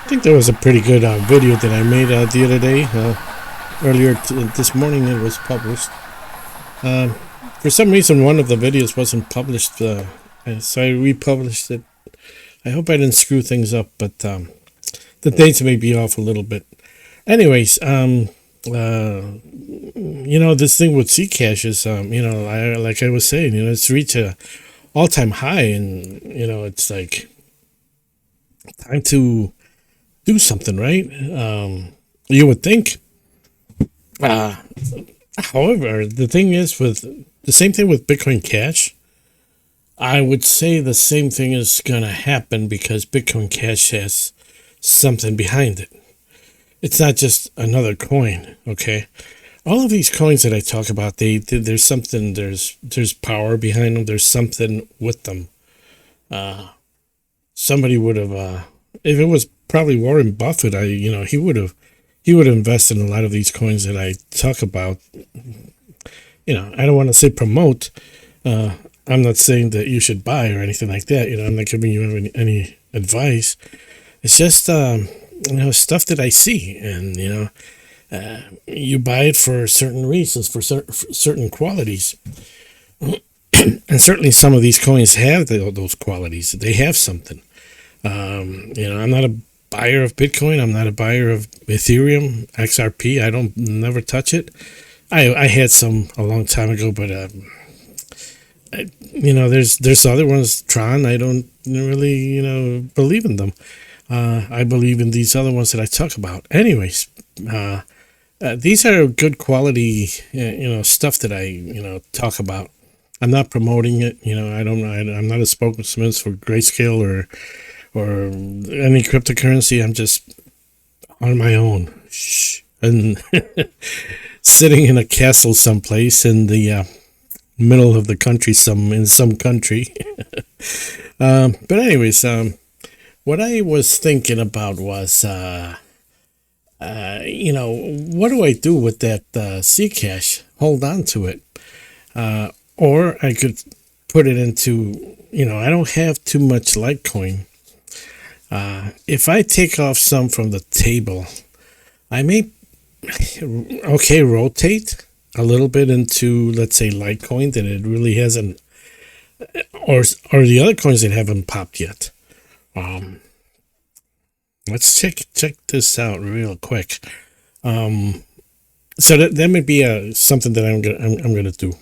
I think that was a pretty good video that I made the other day. Earlier this morning it was published. For some reason one of the videos wasn't published, and so I republished it. I hope I didn't screw things up, but the dates may be off a little bit. Anyways, this thing with Zcash is, like I was saying, it's reached a all-time high, and, it's like time to do something, right? You would think. However, the thing is, with the same thing with Bitcoin Cash, I would say the same thing is going to happen because Bitcoin Cash has something behind it. It's not just another coin, okay? All of these coins that I talk about, there's something, there's power behind them. There's something with them. Somebody would have, if it was probably Warren Buffett, he would have invested in a lot of these coins that I talk about. I don't want to say promote. I'm not saying that you should buy or anything like that. I'm not giving you any advice. It's just, stuff that I see, and, you buy it for certain reasons, for certain qualities. And certainly some of these coins have those qualities. They have something. I'm not a buyer of Bitcoin. I'm not a buyer of Ethereum, XRP. I don't never touch it. I had some a long time ago, but there's other ones. Tron. I don't really believe in them. I believe in these other ones that I talk about. Anyways, these are good quality stuff that I talk about. I'm not promoting it. I'm not a spokesman for Grayscale or any cryptocurrency. I'm just on my own, and sitting in a castle someplace in the middle of the country, in some country. But anyways, what I was thinking about was, what do I do with that Zcash? Hold on to it, or I could put it into, I don't have too much Litecoin. If I take off some from the table, I may, rotate a little bit into, let's say, Litecoin that it really hasn't, or the other coins that haven't popped yet. Let's check this out real quick. So that may be something that I'm gonna do.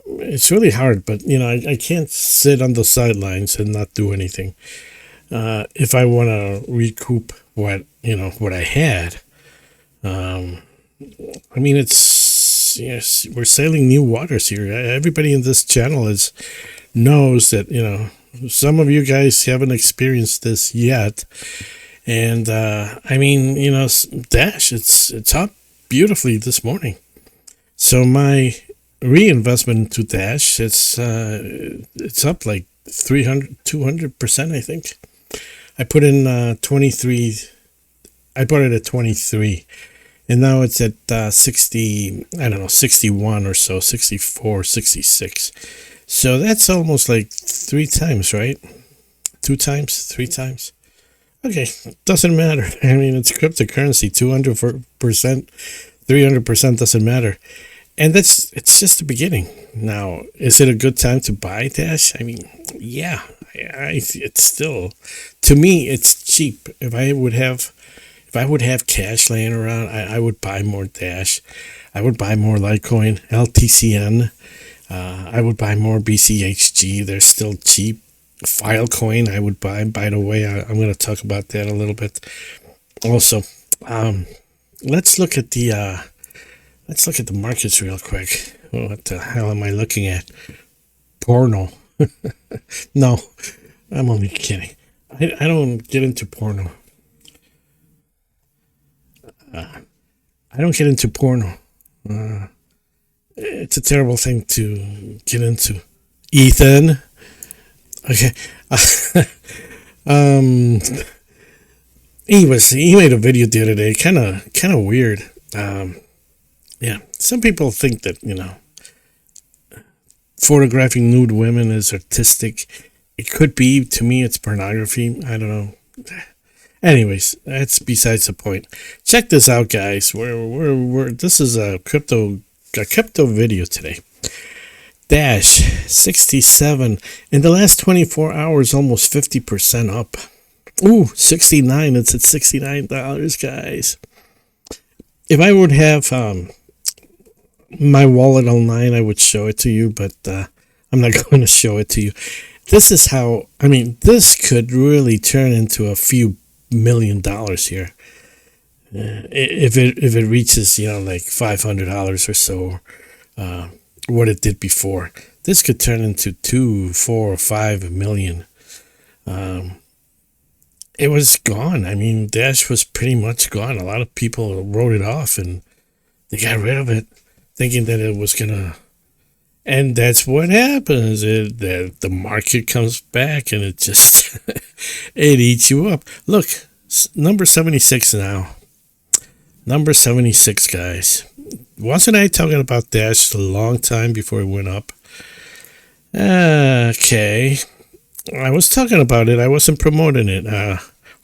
It's really hard, but I can't sit on the sidelines and not do anything. If I want to recoup what I had, yes, we're sailing new waters here. Everybody in this channel knows that some of you guys haven't experienced this yet, and Dash, it's up beautifully this morning. So my reinvestment into Dash, it's up like 200%, I think. I put in 23. I bought it at 23, and now it's at 60. I don't know, 61 or so, 64, 66. So that's almost like 3 times, right? 2 times, 3 times. Okay, doesn't matter. It's cryptocurrency. 200%, 300% doesn't matter. And it's just the beginning. Now, is it a good time to buy Dash? Yeah. It's still, to me, it's cheap. If I would have cash laying around, I would buy more Dash. I would buy more Litecoin, LTCN. I would buy more BCHG. They're still cheap. Filecoin, I would buy. By the way, I'm going to talk about that a little bit. Also, let's look at the markets real quick. What the hell am I looking at? Porno. No, I'm only kidding. I don't get into porno. I don't get into porno. It's a terrible thing to get into. Ethan. Okay. He made a video the other day, kind of weird. Yeah, some people think that photographing nude women is artistic. It could be. To me, it's pornography. I don't know. Anyways, that's besides the point. Check this out, guys. This is a crypto video today. Dash 67 in the last 24 hours, almost 50% up. Ooh, 69. It's at $69, guys. If I would have my wallet online, I would show it to you, but I'm not going to show it to you. This is how, I mean, this could really turn into a few $1 million here. If it reaches, like $500 or so, what it did before. This could turn into 2, 4, or 5 million. It was gone. I mean, Dash was pretty much gone. A lot of people wrote it off and they got rid of it, thinking that it was gonna. And that's what happens. The market comes back and it just it eats you up. Look, number 76 now. Number 76, guys. Wasn't I talking about Dash a long time before it went up? Okay. I was talking about it. I wasn't promoting it.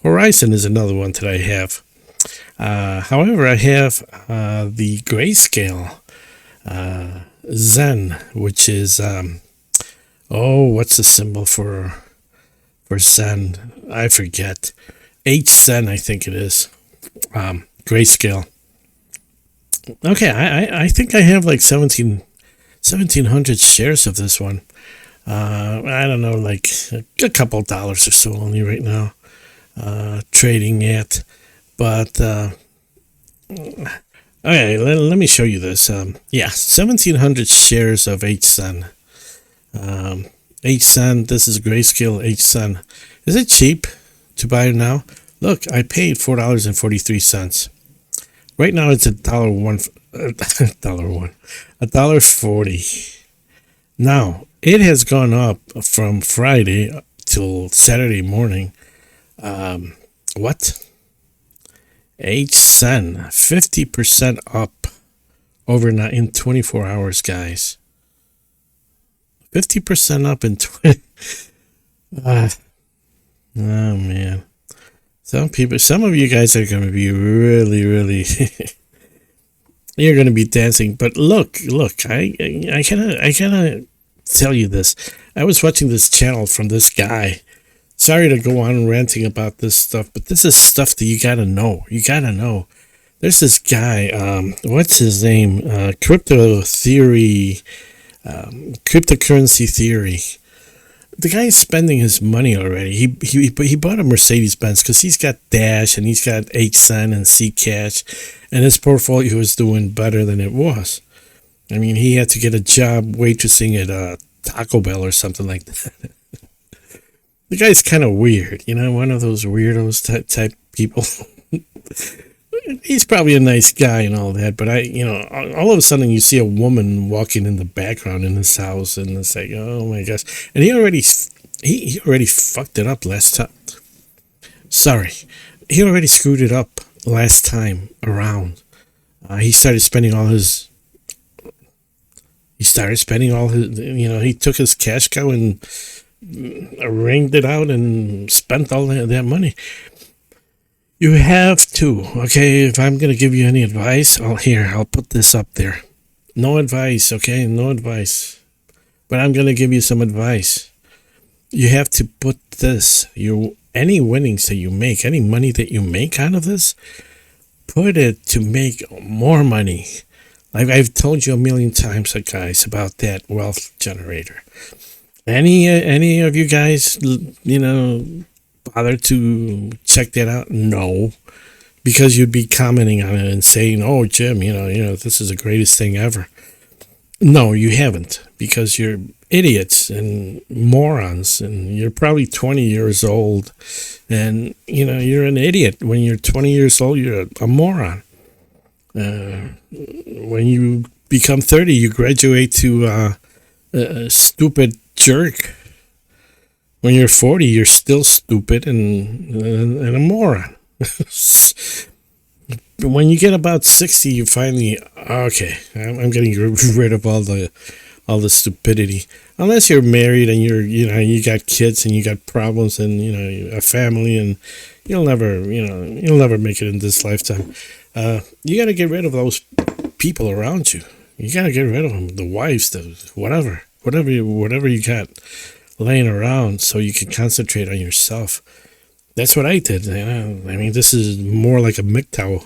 Horizon is another one that I have. However, I have the grayscale ZEN, which is what's the symbol for ZEN? I forget. HZEN, I think it is. Grayscale. Okay, I think I have like 1,700 shares of this one. I don't know, like a couple dollars or so only right now. Trading at, but okay, let me show you this. 1,700 shares of HZEN. HZEN, this is grayscale HZEN. Is it cheap to buy it now? Look, I paid $4.43. Right now it's $1.40. Now it has gone up from Friday till Saturday morning. What? HZEN 50% up overnight in 24 hours, guys. 50% up in 20. Oh man. Some of you guys are going to be really, really, you're going to be dancing. But look, I gotta tell you this. I was watching this channel from this guy. Sorry to go on ranting about this stuff, but this is stuff that you gotta know. You gotta know. There's this guy, what's his name? Cryptocurrency theory. The guy's spending his money already. He bought a Mercedes-Benz because he's got Dash and he's got HZEN and Zcash, and his portfolio is doing better than it was. I mean, he had to get a job waitressing at Taco Bell or something like that. The guy's kind of weird, one of those weirdos type people. He's probably a nice guy and all that, but all of a sudden you see a woman walking in the background in his house, and it's like, oh my gosh! And he already fucked it up last time. Sorry, he already screwed it up last time around. He started spending all his. He took his cash cow and ringed it out and spent all that money. You have to, okay? If I'm going to give you any advice, I'll put this up there. No advice, okay? No advice. But I'm going to give you some advice. You have to put this, any winnings that you make, any money that you make out of this, put it to make more money. Like I've told you a million times, guys, about that wealth generator. Any of you guys, bother to check that out? No, because you'd be commenting on it and saying, "Oh, Jim, this is the greatest thing ever." No, you haven't, because you're idiots and morons, and you're probably 20 years old, and you're an idiot. When you're 20 years old, you're a moron. When you become 30, you graduate to a stupid jerk. When you're 40, you're still stupid and a moron. When you get about 60, you finally, okay, I'm getting rid of all all the stupidity. Unless you're married and you got kids and you got problems and a family, and you'll never make it in this lifetime. You got to get rid of those people around you. You got to get rid of them, the wives, the whatever you got laying around, so you can concentrate on yourself. That's what I did. I mean, this is more like a MGTOW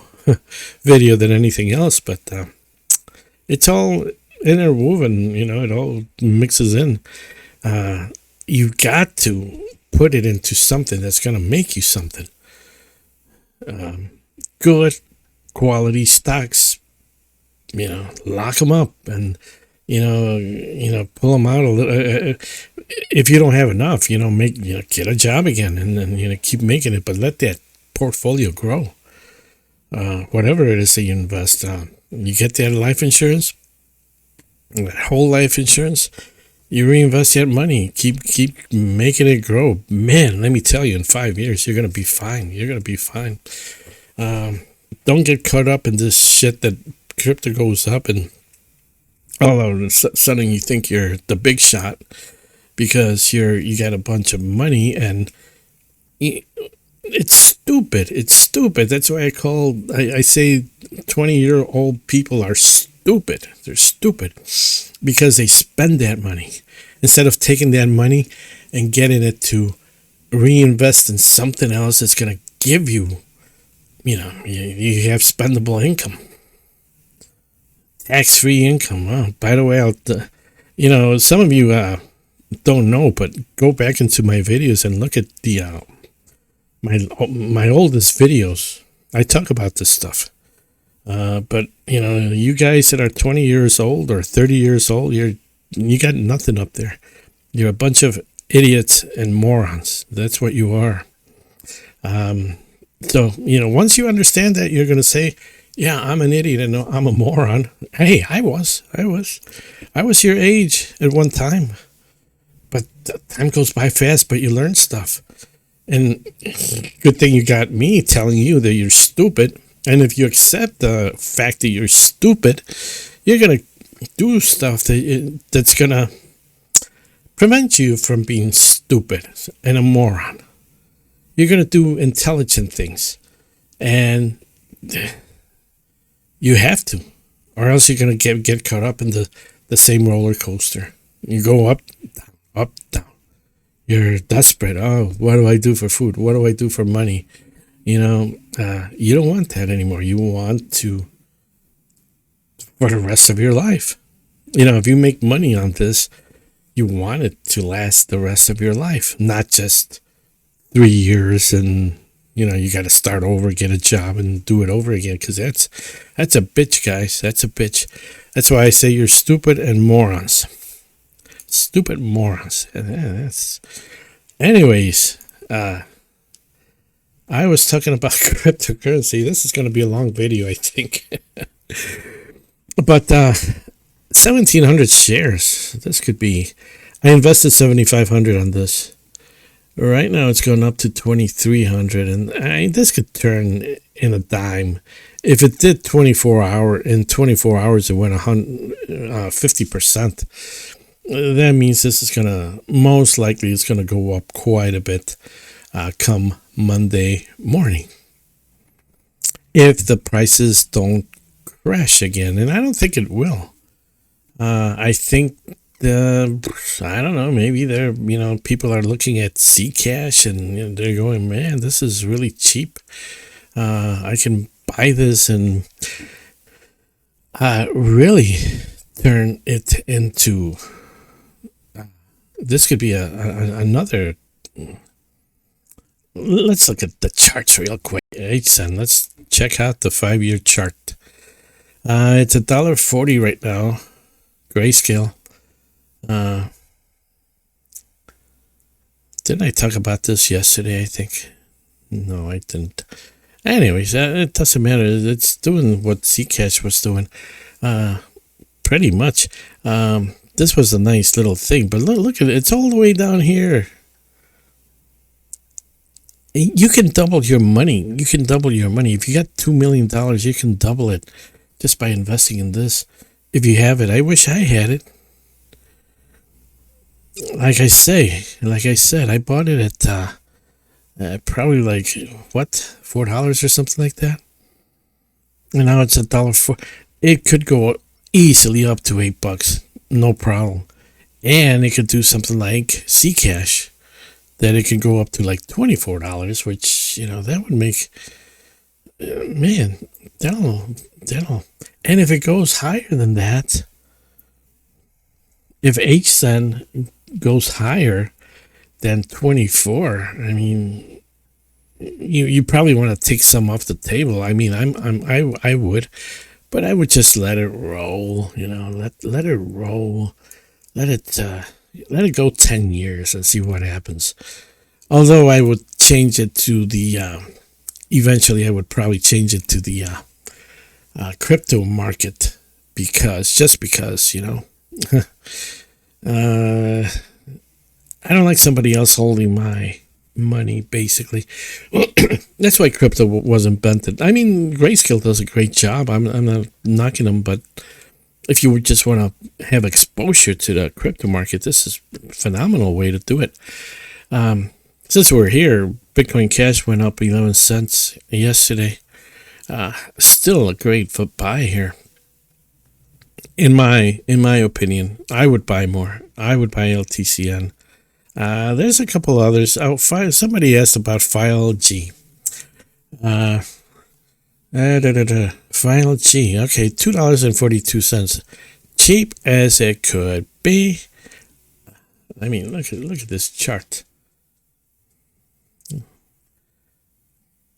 video than anything else, but it's all interwoven. It all mixes in. You got to put it into something that's going to make you something. Good quality stocks. Lock them up and pull them out a little. If you don't have enough, get a job again and then keep making it, but let that portfolio grow. Whatever it is that you invest on, you get that life insurance, that whole life insurance. You reinvest that money, keep making it grow. Man, let me tell you, in 5 years, you're gonna be fine. You're gonna be fine. Don't get caught up in this shit that crypto goes up and all of a sudden you think you're the big shot because you got a bunch of money, and it's stupid. It's stupid. That's why I say 20-year-old people are stupid. They're stupid because they spend that money instead of taking that money and getting it to reinvest in something else that's going to give you, you have spendable income. Tax-free income. Oh, by the way, some of you don't know, but go back into my videos and look at the my oldest videos. I talk about this stuff. But you guys that are 20 years old or 30 years old, you got nothing up there. You're a bunch of idiots and morons. That's what you are. So once you understand that, you're going to say, yeah, I'm an idiot and I'm a moron. Hey, I was your age at one time, but time goes by fast, but you learn stuff. And good thing you got me telling you that you're stupid. And if you accept the fact that you're stupid, you're going to do stuff that's going to prevent you from being stupid and a moron. You're going to do intelligent things. And you have to, or else you're going to get caught up in the same roller coaster. You go up, down. You're desperate. Oh, what do I do for food? What do I do for money? You don't want that anymore. You want to, for the rest of your life. If you make money on this, you want it to last the rest of your life, not just 3 years and you got to start over, get a job, and do it over again, because that's a bitch, guys. That's a bitch. That's why I say you're stupid and morons. Stupid morons. Anyways, I was talking about cryptocurrency. This is going to be a long video, I think. But 1,700 shares. This could be. I invested 7,500 on this. Right now, it's going up to 2,300, and this could turn in a dime. If it did 24 hours, it went 50%. That means this is most likely it's gonna go up quite a bit come Monday morning, if the prices don't crash again, and I don't think it will. I think. I don't know, maybe people are looking at Zcash and they're going, man, this is really cheap. I can buy this and really turn it into, this could be another, let's look at the charts real quick. HZEN, let's check out the 5-year chart. It's $1.40 right now, grayscale. Didn't I talk about this yesterday? I think. No, I didn't. Anyways, it doesn't matter. It's doing what Zcash was doing. Pretty much. This was a nice little thing, but look at it. It's all the way down here. You can double your money. If you got $2 million, you can double it just by investing in this. If you have it. I wish I had it. like I said, I bought it at probably like what, $4 or something like that, and now it's $1.04. It could go easily up to $8, no problem, and it could do something like Zcash, that it could go up to like $24, which that would make man, that'll, and if it goes higher than that, if HZEN goes higher than 24, I mean, you probably want to take some off the table. I mean, I would, but I would just let it roll. Let it roll, let it go 10 years and see what happens. Although I would change it to the eventually, I would probably change it to the crypto market because I don't like somebody else holding my money, basically. That's why crypto was invented. I mean, Grayscale does a great job. I'm not knocking them, but if you just want to have exposure to the crypto market, this is a phenomenal way to do it. Since we're here, Bitcoin Cash went up 11 cents yesterday. Still a great buy here. In my opinion, I would buy more. I would buy LTCN. There's a couple others. Somebody asked about File G. File G. Okay, $2.42. Cheap as it could be. I mean, look at this chart.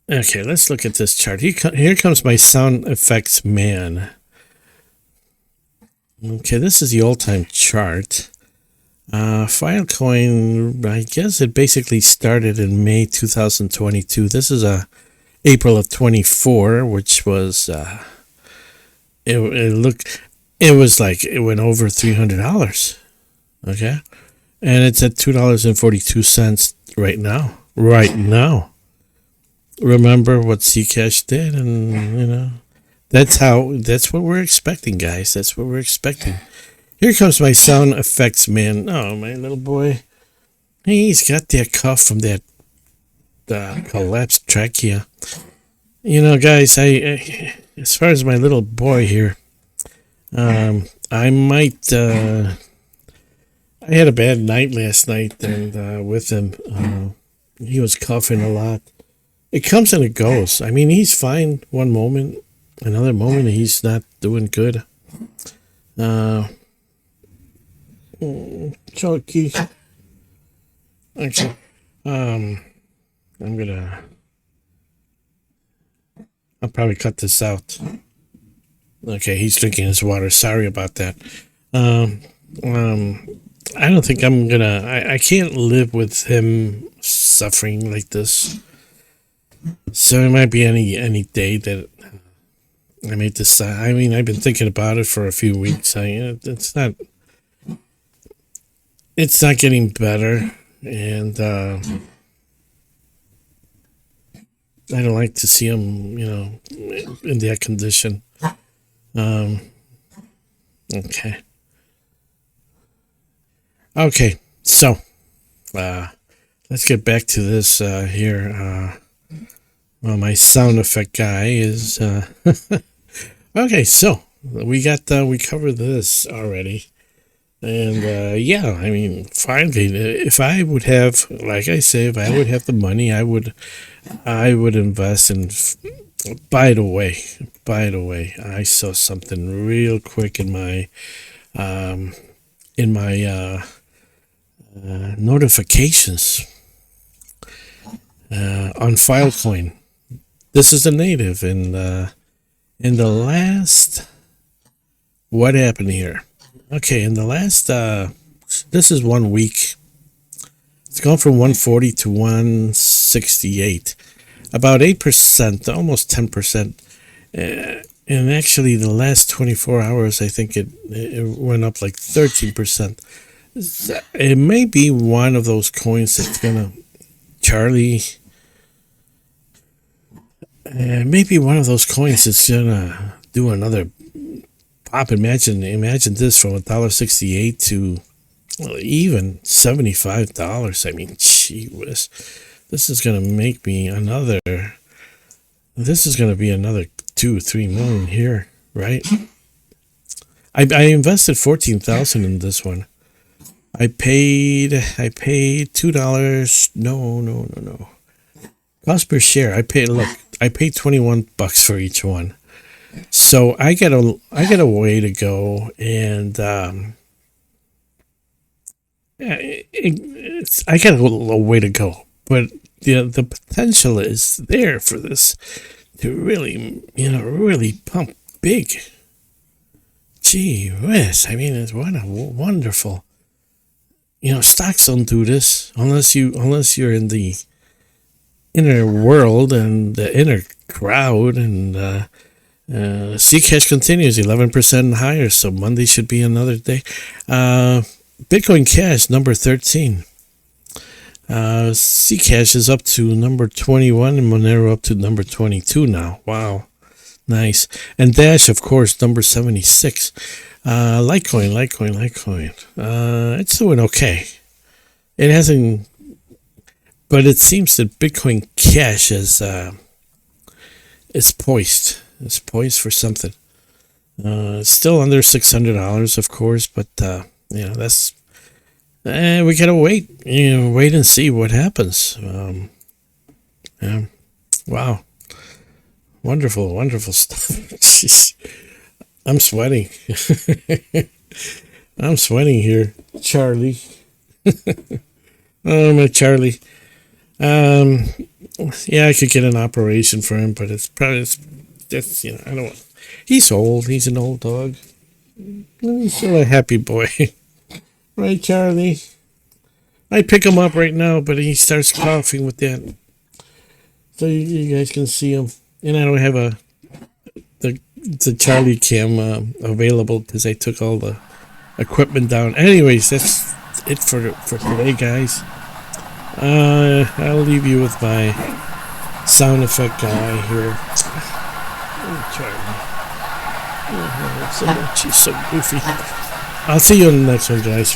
Okay, let's look at this chart. Here comes my sound effects man. Okay, this is the all-time chart. Filecoin, I guess it basically started in May 2022. This is April of 24, which was it was like it went over $300. Okay, and it's at $2.42 right now. Right now. Remember what Zcash did, and that's what we're expecting, guys. That's what we're expecting. Here comes my sound effects man. Oh, my little boy. He's got that cough from that collapsed trachea. Guys, I as far as my little boy here, I might. I had a bad night last night, and with him, he was coughing a lot. It comes and it goes. I mean, he's fine one moment, another moment he's not doing good. Chucky. Actually, I'll probably cut this out. Okay, he's drinking his water. Sorry about that. I don't think I'm gonna. I can't live with him suffering like this. So it might be any day that I may decide. I mean, I've been thinking about it for a few weeks. It's not getting better, and I don't like to see him, in that condition. Okay. So, let's get back to this here. Well, my sound effect guy is okay. So we covered this already, and I mean, finally, if I would have, like I say, if I would have the money, I would invest in. By the way, I saw something real quick in my notifications on Filecoin. This is a native, and in the last, what happened here? Okay, in the last, this is 1 week. It's gone from 140 to 168, about 8%, almost 10%. And actually, the last 24 hours, I think it went up like 13%. It may be one of those coins that's gonna, Charlie. Maybe one of those coins that's gonna do another pop. Imagine this, from $1.68 to Well, even $75. I mean, gee whiz. This is going to make me another. This is going to be another 2-3 million here, right? I invested $14,000 in this one. I paid $2. No. Cost per share. I paid $21 for each one. So I got a way to go, and I got a way to go, but the potential is there for this to really, really pump big. Gee whiz! I mean, it's what a wonderful. Stocks don't do this unless you're in the inner world and the inner crowd, and Zcash continues 11% higher, so Monday should be another day. Bitcoin Cash number 13. Zcash is up to number 21, and Monero up to number 22 now. Wow, nice. And Dash, of course, number 76. Litecoin. It's doing okay. It hasn't, but it seems that Bitcoin Cash is poised. It's poised for something. It's still under $600, of course, but that's we gotta wait. Wait and see what happens. Wow, wonderful stuff. Jeez. I'm sweating. I'm sweating here, Charlie. Oh, my Charlie. Yeah, I could get an operation for him, but it's probably that's I don't want. He's old. He's an old dog. He's still a happy boy, right, Charlie? I pick him up right now, but he starts coughing with that. So you guys can see him, and I don't have the Charlie cam available because I took all the equipment down. Anyways, that's it for today, guys. I'll leave you with my sound effect guy here. Oh, Charlie. Oh, so much. He's so goofy. I'll see you on the next one, guys.